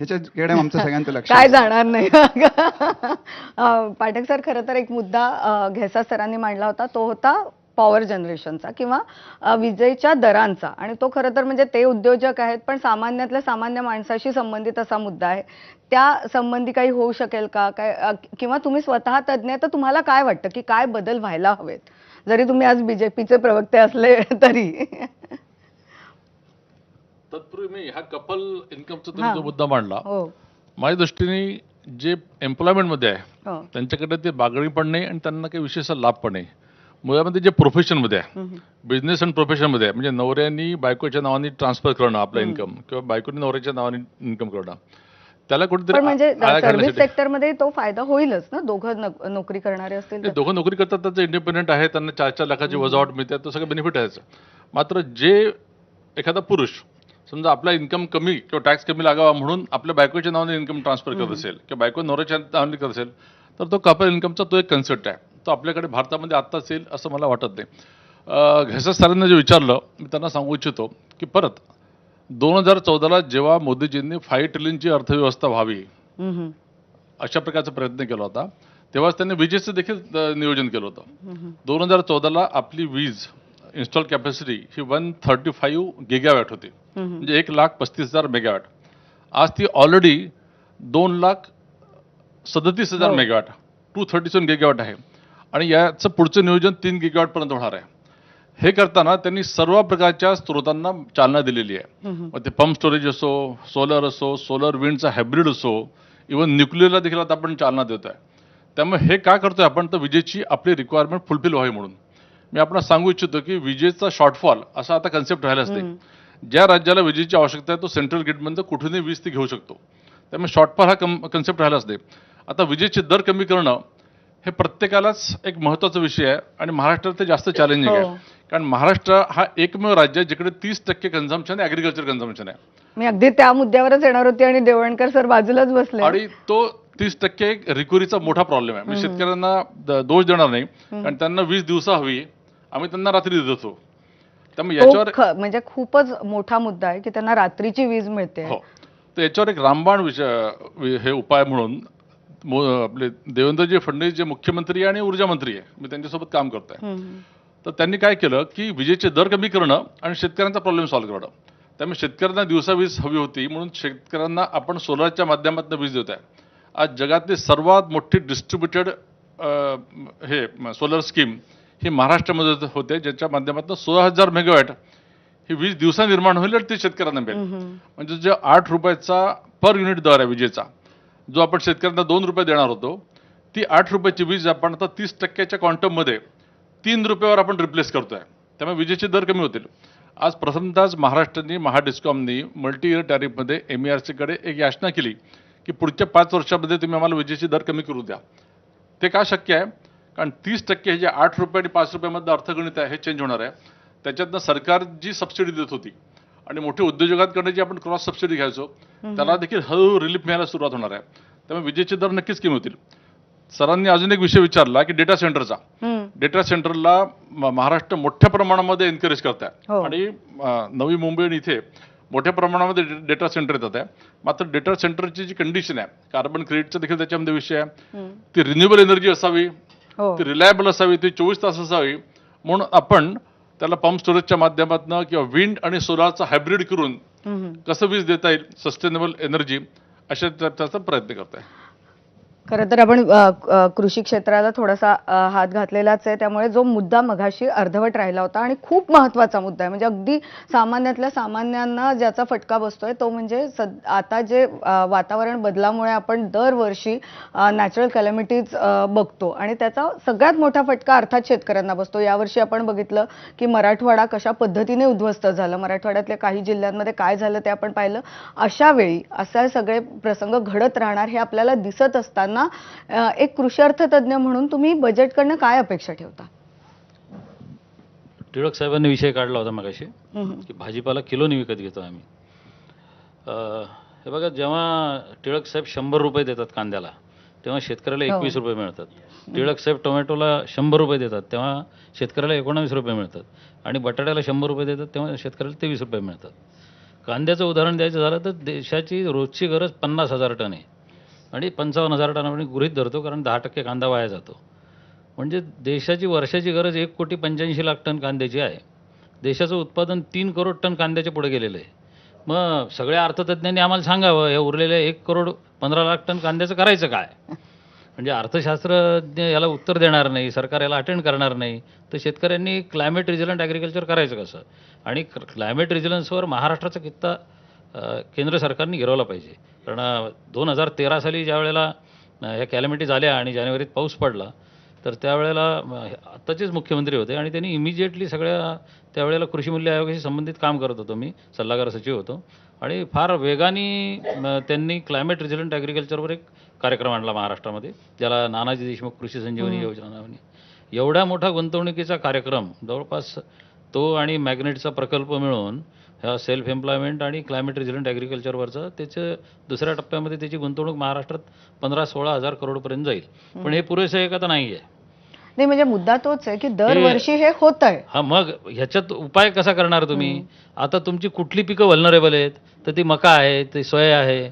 ह्याच्याकडे आमचं सगळ्यांचं लक्ष काय असतं. जाणार नाही. पाठक सर, खरं तर एक मुद्दा घेसा सरांनी मांडला होता, तो होता पॉवर जनरेशनचा किंवा विजेच्या दरांचा. आणि तो खरं तर म्हणजे ते उद्योजक आहेत, पण सामान्यातल्या सामान्य माणसाशी संबंधित असा मुद्दा आहे. त्या संबंधी काही होऊ शकेल का? काय किंवा तुम्ही स्वतः तज्ज्ञ आहे, तर तुम्हाला काय वाटतं की काय बदल व्हायला हवेत, जरी तुम्ही आज बीजेपीचे प्रवक्ते असले तरी? तत्पूर्वी मी ह्या कपल इन्कमचा तुम्ही हां. जो मुद्दा मांडला, हो. माझ्या दृष्टीने जे एम्प्लॉयमेंटमध्ये आहे हो. त्यांच्याकडे ते बागडी पण नाही आणि त्यांना काही विशेष लाभ पण नाही. मुळामध्ये जे प्रोफेशनमध्ये आहे, बिझनेस अँड प्रोफेशनमध्ये आहे, म्हणजे नवऱ्यानी बायकोच्या नावाने ट्रान्सफर करणं आपलं इन्कम किंवा बायकोने नवऱ्याच्या नावाने इन्कम करणं, त्याला कुठेतरी पण म्हणजे आळा सर्व्हिस घालण्यासाठी. सेक्टरमध्ये तो फायदा होईलच ना, दोघं नोकरी करणारे असतील ते तर. दोघं नोकरी करतात, त्यांचं इंडिपेंडेंट आहे, त्यांना 4-4 लाखाची वजावट मिळते, तो सगळं बेनिफिट आहे त्याचं. मात्र जे एखादा पुरुष समजा आपला इन्कम कमी किंवा टॅक्स कमी लागावा म्हणून आपल्या बायकोच्या नावाने इन्कम ट्रान्सफर करत असेल किंवा बायको नवऱ्याच्या नावाने करत असेल, तर तो कपल इन्कमचा तो एक कन्सेप्ट आहे. तो आपल्याकडे भारतामध्ये आत्ताच येईल असं मला वाटत नाही. घैसा सरांना जे विचारलं, मी त्यांना सांगू इच्छितो की परत 2014ला जेव्हा मोदीजींनी 5 ट्रिलियनची अर्थव्यवस्था व्हावी अशा प्रकारचा प्रयत्न केला होता, तेव्हाच त्यांनी विजेचं देखील नियोजन केलं होतं. 2014ला आपली वीज इन्स्टॉल कॅपॅसिटी ही 135 गिगावॅट होती, म्हणजे 1,35,000 मेगावॅट. आज ती ऑलरेडी 2,37,000 मेगावॅट, 237 गिगावॅट आहे. आणि याचं पुढचं नियोजन 3 गिगावॅटपर्यंत होणार आहे. हे करताना त्यांनी सर्व प्रकारच्या स्रोतांना चालना दिलेली आहे. मग ते पंप स्टोरेज असो, सोलर असो, सोलर विंडचा हायब्रिड असो, इव्हन न्यूक्लिअरला देखील आता आपण चालना देतो आहे. त्यामुळे हे का करतोय आपण, तर विजेची आपली रिक्वायरमेंट फुलफिल व्हावी म्हणून. मी आपल्याला सांगू इच्छितो की विजेचा शॉर्टफॉल असा आता कन्सेप्ट राहिलाच नाही. ज्या राज्याला विजेची आवश्यकता आहे तो सेंट्रल ग्रिडमधून कुठूनही वीज ती घेऊ शकतो. त्यामुळे शॉर्टफॉल हा कन्सेप्ट राहिलाच नाही. आता विजेचे दर कमी करणं हे प्रत्येकालाच एक महत्त्वाचा विषय आहे आणि महाराष्ट्रात ते जास्त चॅलेंजिंग आहे. कारण महाराष्ट्र हा एकमेव राज्य आहे जिकडे 30% कन्झम्पशन ॲग्रिकल्चर कन्झम्पशन आहे. मी अगदी त्या मुद्द्यावरच येणार होती आणि देवणकर सर बाजूलाच बसले. आणि तो 30% रिकव्हरीचा मोठा प्रॉब्लेम आहे. मी शेतकऱ्यांना दोष देणार नाही, कारण त्यांना 20 दिवसा हवी, आम्ही त्यांना रात्री देतो. त्यामुळे याच्यावर म्हणजे खूपच मोठा मुद्दा आहे की त्यांना रात्रीची वीज मिळते. हो, तर याच्यावर एक रामबाण हे उपाय म्हणून आपले देवेंद्रजी फडणवीस जे मुख्यमंत्री आणि ऊर्जा मंत्री आहे, मी त्यांच्यासोबत काम करतोय. तर त्यांनी काय केलं की विजेचे दर कमी करणं आणि शेतकऱ्यांचा प्रॉब्लेम सॉल्व्ह करणं. त्यामुळे शेतकऱ्यांना दिवसा वीज हवी होती म्हणून शेतकऱ्यांना आपण सोलरच्या माध्यमातून वीज देत आहे. आज जगातली सर्वात मोठी डिस्ट्रीब्युटेड हे सोलर स्कीम ही महाराष्ट्रामध्ये होते, ज्याच्या माध्यमातून 16,000 मेगावॅट ही वीज दिवसा निर्माण होईल आणि ते शेतकऱ्यांना मिळेल. म्हणजे जो 8 रुपयाचा पर युनिट दर आहे विजेचा, जो आपण शेतकऱ्यांना 2 रुपये देणार होतो, ती 8 रुपयाची वीज आपण आता 30%च्या क्वांटममध्ये 3 रुपयावर आपण रिप्लेस करतोय. त्यामुळे विजेचे दर कमी होतील. आज प्रथमतःच महाराष्ट्राने महाडिस्कॉमनी मल्टी इयर टॅरिफमध्ये MERCकडे एक याचना केली की पुढच्या 5 वर्षामध्ये तुम्ही आम्हाला विजेचे दर कमी करू द्या. ते का शक्य आहे, कारण 30% हे जे 8 रुपये आणि 5 रुपयामधलं अर्थगणित आहे हे चेंज होणार आहे. त्याच्यातनं सरकार जी सबसिडी देत होती आणि मोठ्या उद्योजकांकडे जी आपण क्रॉस सबसिडी घ्यायचो त्याला देखील हळूहळू रिलीफ मिळायला सुरुवात होणार आहे. त्यामुळे विजेचे दर नक्कीच कमी होतील. सरांनी अजून एक विषय विचारला की डेटा सेंटरचा. डेटा सेंटरला महाराष्ट्र मोठ्या प्रमाणामध्ये एनकरेज करत आहे आणि नवी मुंबई आणि इथे मोठ्या प्रमाणामध्ये डेटा सेंटर येतात आहे. मात्र डेटा सेंटरची जी कंडिशन आहे, कार्बन क्रेडिटचा देखील त्याच्यामध्ये विषय आहे, ती रिन्युएबल एनर्जी असावी, ती रिलायबल असावी, ती 24 तास असावी. म्हणून आपण त्याला पंप स्टोरेजच्या माध्यमातून किंवा विंड आणि सोलारचा हायब्रिड करून कसं वीज देता येईल सस्टेनेबल एनर्जी अशा त्याचा प्रयत्न करत आहे. खरं तर आपण कृषी क्षेत्राला थोडासा हात घातलेलाच आहे, त्यामुळे जो मुद्दा मघाशी अर्धवट राहिला होता आणि खूप महत्त्वाचा मुद्दा आहे, म्हणजे अगदी सामान्यातल्या सामान्यांना ज्याचा फटका बसतोय तो म्हणजे आता जे वातावरण बदलामुळे आपण दरवर्षी नॅचरल कॅलॅमिटीज बघतो आणि त्याचा सगळ्यात मोठा फटका अर्थात शेतकऱ्यांना बसतो. यावर्षी आपण बघितलं की मराठवाडा कशा पद्धतीने उद्ध्वस्त झालं, मराठवाड्यातल्या काही जिल्ह्यांमध्ये काय झालं ते आपण पाहिलं. अशा वेळी असे सगळे प्रसंग घडत राहणार हे आपल्याला दिसत असताना एक कृषी अर्थतज्ञ म्हणून तुम्ही बजेटकडनं काय अपेक्षा ठेवता? टिळक साहेबांनी विषय काढला होता मगाशी की भाजीपाला किलोनी विकत घेतो आम्ही. हे बघा, जेव्हा टिळक साहेब 100 रुपये देतात कांद्याला तेव्हा शेतकऱ्याला 21 रुपये मिळतात. टिळक साहेब टोमॅटोला 100 रुपये देतात तेव्हा शेतकऱ्याला 19 रुपये मिळतात आणि बटाट्याला 100 रुपये देतात तेव्हा शेतकऱ्याला 23 रुपये मिळतात. कांद्याचं उदाहरण द्यायचं झालं तर देशाची रोजची गरज 50,000 टन आहे आणि 55,000 टन आपण गृहीत धरतो, कारण 10% कांदा वाया जातो. म्हणजे देशाची वर्षाची गरज 1,85,00,000 टन कांद्याची आहे. देशाचं उत्पादन 3 करोड टन कांद्याच्या पुढे गेलेलं आहे. मग सगळ्या अर्थतज्ञांनी आम्हाला सांगावं, या उरलेल्या 1,15,00,000 टन कांद्याचं करायचं काय? म्हणजे अर्थशास्त्रज्ञ याला उत्तर देणार नाही, सरकार याला अटेंड करणार नाही, तर शेतकऱ्यांनी क्लायमेट रिझिलंट ॲग्रिकल्चर करायचं कसं? आणि क्लायमेट रिझिलन्सवर महाराष्ट्राचा कित्ता केंद्र सरकारने गिरवला पाहिजे. कारण 2013 साली ज्या वेळेला ह्या कॅलॅमिटीज आल्या आणि जानेवारीत पाऊस पडला, तर त्यावेळेला आत्ताचेच मुख्यमंत्री होते आणि त्यांनी इमिजिएटली सगळ्या त्यावेळेला कृषी मूल्य आयोगाशी संबंधित काम करत होतो मी, सल्लागार सचिव होतो, आणि फार वेगाने त्यांनी क्लायमेट रिझिलंट ॲग्रिकल्चरवर एक कार्यक्रम आणला महाराष्ट्रामध्ये, ज्याला नानाजी देशमुख कृषी संजीवनी योजना नावाने. एवढ्या मोठा गुंतवणुकीचा कार्यक्रम जवळपास तो आणि मॅग्नेटचा प्रकल्प मिळून ह्या सेल्फ एम्प्लॉयमेंट आणि क्लायमेट रिझिलंट ॲग्रिकल्चरवरचं त्याचं दुसऱ्या टप्प्यामध्ये त्याची गुंतवणूक महाराष्ट्रात 15-16 हजार करोडपर्यंत जाईल. पण हे पुरेसं आहे का? तर नाही आहे. नाही, म्हणजे मुद्दा तोच आहे की दरवर्षी हे होत आहे. हा, मग ह्याच्यात उपाय कसा करणार तुम्ही? आता तुमची कुठली पिकं व्हल्नरेबल आहेत? तर ती मका आहे, ती सोया आहे,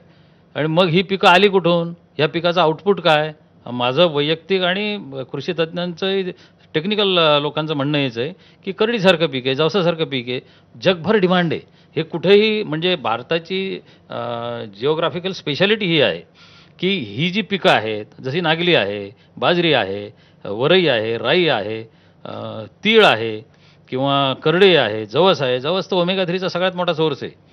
आणि मग ही पिकं आली कुठून? या पिकाचं आउटपुट काय? माझं वैयक्तिक आणि कृषी तज्ज्ञांचं टेक्निकल लोकांचं म्हणणं हेच आहे की करडीसारखं पीक आहे, जवसासारखं पीक आहे, जगभर डिमांड आहे. हे कुठेही, म्हणजे भारताची जिओग्राफिकल स्पेशालिटी ही आहे की ही जी पिकं आहेत, जशी नागली आहे, बाजरी आहे, वरई आहे, राई आहे, तीळ आहे, किंवा करडई आहे, जवस आहे. जवस तर ओमेगा 3चा सगळ्यात मोठा सोर्स आहे.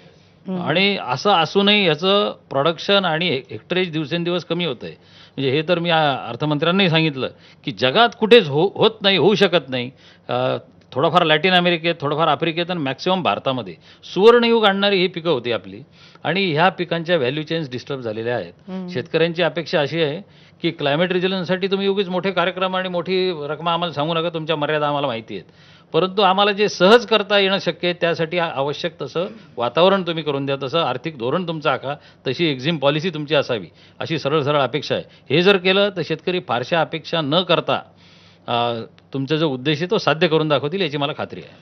आणि असं असूनही याचं प्रोडक्शन आणि हेक्टरेज दिवसेंदिवस कमी होतं आहे. म्हणजे हे तर मी अर्थमंत्र्यांनाही सांगितलं की जगात कुठेच होत नाही, होऊ शकत नाही. थोडंफार लॅटिन अमेरिकेत, थोडंफार आफ्रिकेत आणि मॅक्सिमम भारतामध्ये सुवर्णयुग आणणारी ही पिकं होती आपली, आणि ह्या पिकांच्या व्हॅल्यू चेन्स डिस्टर्ब झालेल्या आहेत. शेतकऱ्यांची अपेक्षा अशी आहे की क्लायमेट रिझिलन्ससाठी तुम्ही उगीच मोठे कार्यक्रम आणि मोठी रकमा आम्हाला सांगू नका, तुमच्या मर्यादा आम्हाला माहिती आहेत, परंतु आम्हाला जे सहज करता येणं शक्य आहे त्यासाठी आवश्यक तसं वातावरण तुम्ही करून द्या, तसं आर्थिक धोरण तुमचं आखा, तशी एक्झिम पॉलिसी तुमची असावी, अशी सरळ सरळ अपेक्षा आहे. हे जर केलं तर शेतकरी फारशा अपेक्षा न करता तुमचा जो उद्देश आहे तो साध्य करून दाखवतील, याची मला खात्री आहे.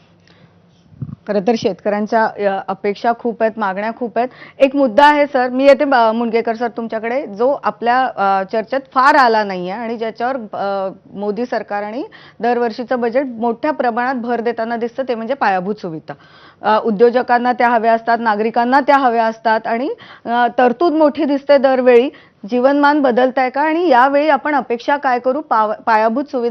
खरं तर शेतकऱ्यांच्या अपेक्षा खूप आहेत, मागण्या खूप आहेत. एक मुद्दा आहे सर, मी येते मुणगेकर सर तुमच्याकडे, जो आपल्या चर्चेत फार आला नाही आहे आणि ज्याच्यावर मोदी सरकार आणि दरवर्षीचं बजेट मोठ्या प्रमाणात भर देताना दिसतं, ते म्हणजे पायाभूत सुविधा. उद्योजकांना त्या हव्या असतात, नागरिकांना त्या हव्या असतात, आणि तरतूद मोठी दिसते दरवेळी. जीवनमान बदलत आहे का? आणि यावेळी आपण अपेक्षा काय करू? पायाभूत सुविधा